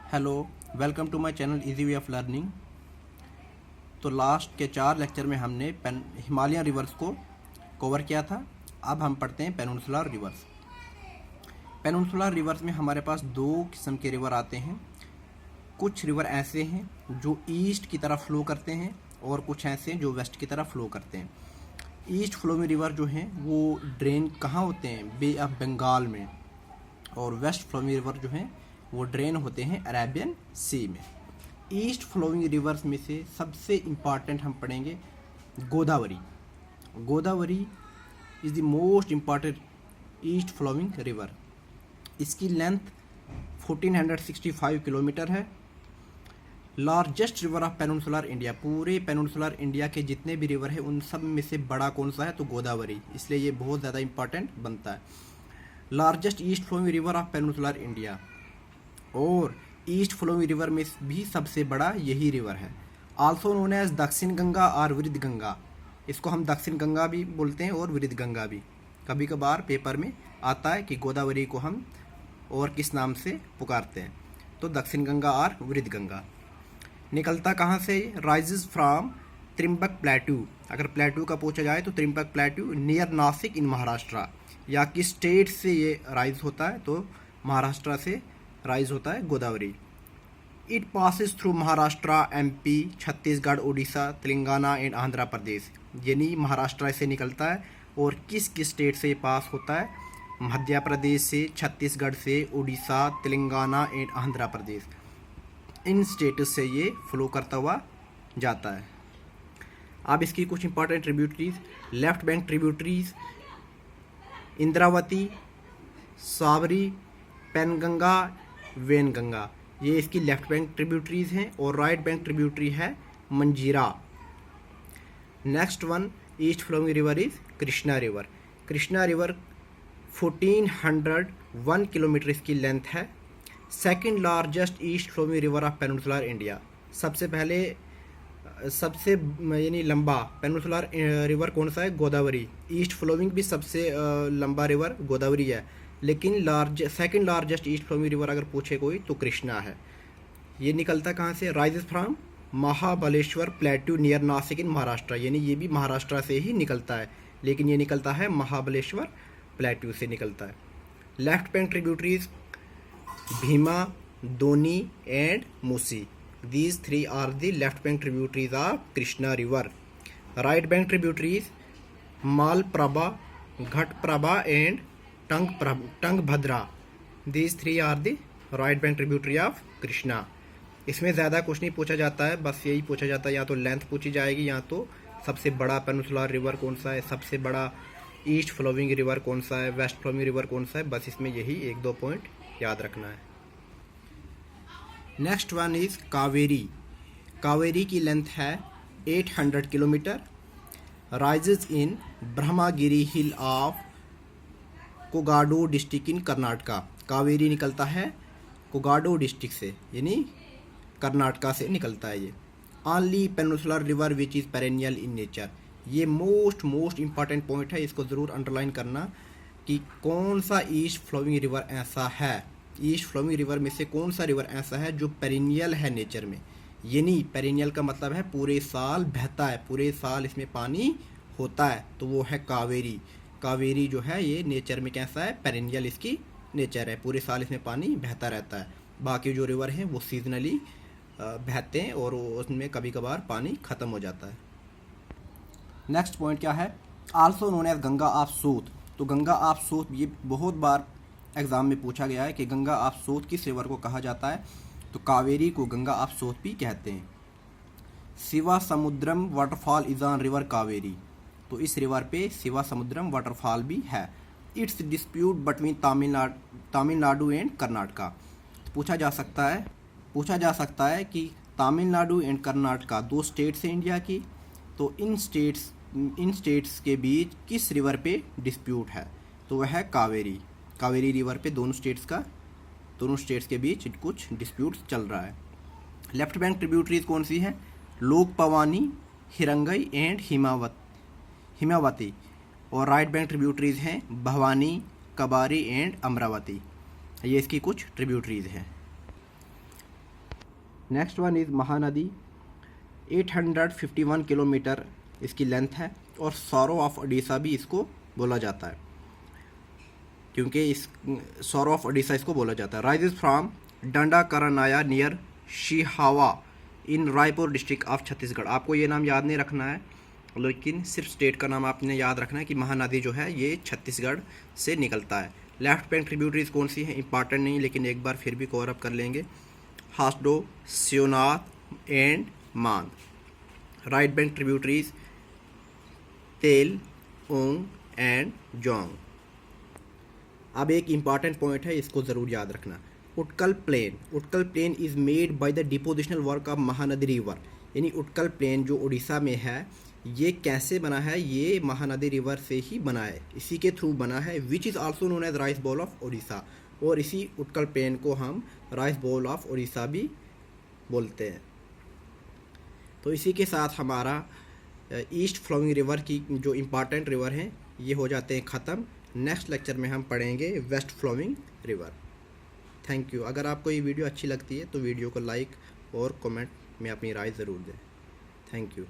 Hello, welcome to my channel easy way of learning. तो last के 4 lecture में हमने हिमालयन रिवर्स को कवर किया था। अब हम पढ़ते हैं पेनिनसुलर रिवर्स। पेनिनसुलर रिवर्स में हमारे पास 2 किस्म के रिवर आते हैं। कुछ रिवर ऐसे हैं जो ईस्ट की तरफ फ्लो करते हैं और कुछ ऐसे हैं जो वेस्ट की तरफ फ्लो करते हैं। ईस्ट फ्लोइंग रिवर जो हैं वो ड्रेन कहाँ होते हैं? बे ऑफ बंगाल में। और वेस्ट फ्लोइंग रिवर जो हैं वो ड्रेन होते हैं अरेबियन सी में। ईस्ट फ्लोइंग रिवर्स में से सबसे इम्पॉर्टेंट हम पढ़ेंगे Godavari. Godavari is the most important east flowing river. इसकी लेंथ 1465 किलोमीटर है। Largest river of peninsular India. पूरे पेनिनसुलर इंडिया के जितने भी रिवर हैं उन सब में से बड़ा कौन सा है? तो गोदावरी। इसलिए ये बहुत ज़्यादा इंपॉर्टेंट बनता है। Largest east flowing river of peninsular India. और ईस्ट फ्लोइंग रिवर में भी सबसे बड़ा यही रिवर है। आल्सो नोन एज दक्षिण गंगा और वृद्ध गंगा। इसको हम दक्षिण गंगा भी बोलते हैं और वृद्ध गंगा भी। कभी कभार पेपर में आता है कि गोदावरी को हम और किस नाम से पुकारते हैं, तो दक्षिण गंगा और वृद्ध गंगा। निकलता कहाँ से? Rises from Trimbak plateau. अगर प्लेट्यू का पूछा जाए तो Trimbak plateau near Nashik in Maharashtra. या किस स्टेट से ये राइज होता है? तो महाराष्ट्र से राइज होता है Godavari. It passes through Maharashtra, MP, Chhattisgarh, Orissa, Telangana and Andhra Pradesh. यानी महाराष्ट्र से निकलता है और किस किस स्टेट से पास होता है? मध्य प्रदेश से, छत्तीसगढ़ से, Orissa, Telangana and Andhra Pradesh. In states से ये फ्लो करता हुआ जाता है। अब इसकी कुछ important tributaries. Left bank tributaries Indravati, Sabari, Penganga, Wainganga, ये इसकी लेफ्ट बैंक ट्रिब्यूटरीज हैं। और राइट बैंक ट्रिब्यूटरी है Manjira. Next one east flowing river is Krishna river. Krishna river 1401 kilometre इसकी लेंथ है। Second largest east flowing river of peninsular India. सबसे यानी लंबा पेनिनसुलर रिवर कौन सा है? गोदावरी। ईस्ट फ्लोइंग भी सबसे लंबा रिवर गोदावरी है, लेकिन second largest east flowing river अगर पूछे कोई तो कृष्णा है। ये निकलता कहाँ से? Rises from Mahabaleshwar plateau near Nashik in Maharashtra. यानी ये भी महाराष्ट्र से ही निकलता है, लेकिन ये निकलता है महाबलेश्वर प्लेट्यू से निकलता है। Left bank tributaries Bhima, Doni and Musi. These 3 are the left bank tributaries of Krishna river. Right bank tributaries Malprabha, Ghatprabha and Tungbhadra. These 3 are the right bank tributary of Krishna. इसमें ज़्यादा कुछ नहीं पूछा जाता है, बस यही पूछा जाता है या तो लेंथ पूछी जाएगी या तो सबसे बड़ा पेनिनसुलर रिवर कौन सा है, सबसे बड़ा ईस्ट फ्लोइंग रिवर कौन सा है, वेस्ट फ्लोइंग रिवर कौन सा है। बस इसमें यही 1-2 पॉइंट याद रखना है। Next one is Kaveri. Kaveri की लेंथ है 800 kilometre. Rises in Brahmagiri hill of Kodagu district in Karnataka. Kaveri निकलता है कोगाडो डिस्ट्रिक्ट से, यानी कर्नाटका से निकलता है ये। Only peninsular river which is perennial in nature. ये मोस्ट इंपॉर्टेंट पॉइंट है, इसको ज़रूर अंडरलाइन करना कि कौन सा ईस्ट फ्लोइंग रिवर ऐसा है। ईस्ट फ्लोइंग रिवर में से कौन सा रिवर ऐसा है जो पेरिनियल है नेचर में। यानी पेरिनियल का मतलब है पूरे साल बहता है, पूरे साल इसमें पानी होता है, तो वो है कावेरी। कावेरी जो है ये नेचर में कैसा है? पेरिनियल इसकी नेचर है, पूरे साल इसमें पानी बहता रहता है। बाकी जो रिवर हैं वो सीजनली बहते हैं और उसमें कभी कभार पानी ख़त्म हो जाता है। नेक्स्ट पॉइंट क्या है? Also known as Ganga of south. तो गंगा ऑफ सोत ये बहुत बार एग्ज़ाम में पूछा गया है कि गंगा ऑफ सोत किस रिवर को कहा जाता है? तो कावेरी को गंगा ऑफ सोत भी कहते हैं। Shiva Samudram waterfall is on river Kaveri. तो इस रिवर पे शिवा समुद्रम वाटरफॉल भी है। It's dispute between Tamil Nadu and Karnataka. पूछा जा सकता है कि तमिलनाडु एंड कर्नाटका 2 स्टेट्स हैं इंडिया की, तो इन स्टेट्स के बीच किस रिवर पे डिस्प्यूट है? तो वह है कावेरी। कावेरी रिवर पे दोनों स्टेट्स के बीच कुछ डिस्प्यूट्स चल रहा है। लेफ्ट बैंक ट्रिब्यूटरीज कौन सी हैं? लोकपवानी, हिरंगई एंड हिमावती। और राइट बैंक ट्रिब्यूटरीज हैं भवानी, कबारी एंड अमरावती। ये इसकी कुछ ट्रिब्यूटरीज हैं। Next one is Mahanadi, 851 kilometre इसकी लेंथ है, और सौरो ऑफ ओडिशा भी इसको बोला जाता है, क्योंकि इस सौरो ऑफ ओडिशा इसको बोला जाता है। Rises from Dandakaranya near Sihawa in Raipur district of Chhattisgarh. आपको ये नाम याद नहीं रखना है, लेकिन सिर्फ स्टेट का नाम आपने याद रखना है कि महानदी जो है ये छत्तीसगढ़ से निकलता है। लेफ्ट बैंक ट्रिब्यूटरीज कौन सी हैं, इंपॉर्टेंट नहीं, लेकिन एक बार फिर भी कवर अप कर लेंगे, Hasdeo, Shivnath and Mand. Right bank tributaries Tel, Ong and Jong. अब एक इम्पॉर्टेंट पॉइंट है, इसको ज़रूर याद रखना, Utkal plain is made by the depositional work of Mahanadi river. यानी उत्कल प्लेन जो उड़ीसा में है ये कैसे बना है, ये महानदी रिवर से ही बना है, इसी के थ्रू बना है, which is also known as rice bowl of Orissa. और इसी उत्कल प्लेन को हम राइस बॉल ऑफ उड़ीसा भी बोलते हैं। तो इसी के साथ हमारा ईस्ट फ्लोइंग रिवर की जो इम्पॉर्टेंट रिवर हैं ये हो जाते हैं ख़त्म। नेक्स्ट लेक्चर में हम पढ़ेंगे west flowing river. Thank you. अगर आपको ये वीडियो अच्छी लगती है तो वीडियो को लाइक और कमेंट में अपनी राय ज़रूर दें। Thank you.